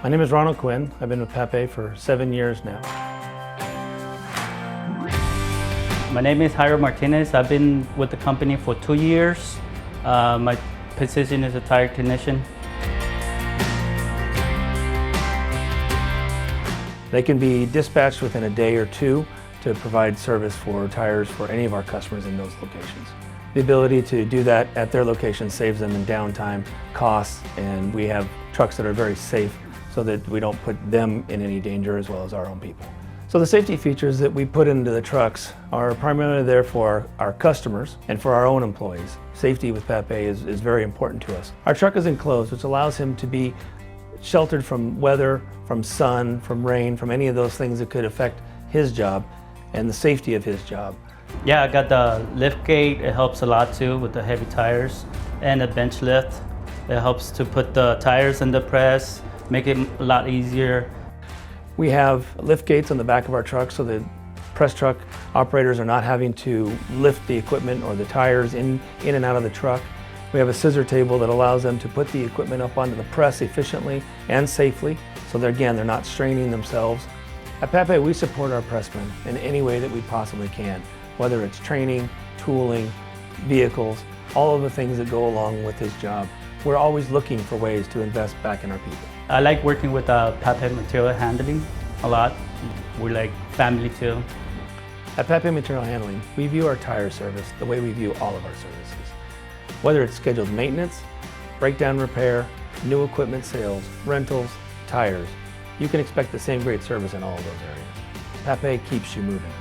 My name is Ronald Quinn. I've been with Papé for 7 years now. My name is Jairo Martinez. I've been with the company for 2 years. My position is a tire technician. They can be dispatched within a day or two to provide service for tires for any of our customers in those locations. The ability to do that at their location saves them in downtime, costs, and we have trucks that are very safe so that we don't put them in any danger as well as our own people. So the safety features that we put into the trucks are primarily there for our customers and for our own employees. Safety with Papé is very important to us. Our truck is enclosed, which allows him to be sheltered from weather, from sun, from rain, from any of those things that could affect his job and the safety of his job. Yeah, I got the lift gate. It helps a lot too with the heavy tires, and a bench lift. It helps to put the tires in the press, make it a lot easier. We have lift gates on the back of our truck so that press truck operators are not having to lift the equipment or the tires in and out of the truck. We have a scissor table that allows them to put the equipment up onto the press efficiently and safely, so that again, they're not straining themselves. At Papé, we support our pressmen in any way that we possibly can, whether it's training, tooling, vehicles, all of the things that go along with his job. We're always looking for ways to invest back in our people. I like working with Papé Material Handling a lot. We're like family too. At Papé Material Handling, we view our tire service the way we view all of our services. Whether it's scheduled maintenance, breakdown repair, new equipment sales, rentals, tires, you can expect the same great service in all of those areas. Papé keeps you moving.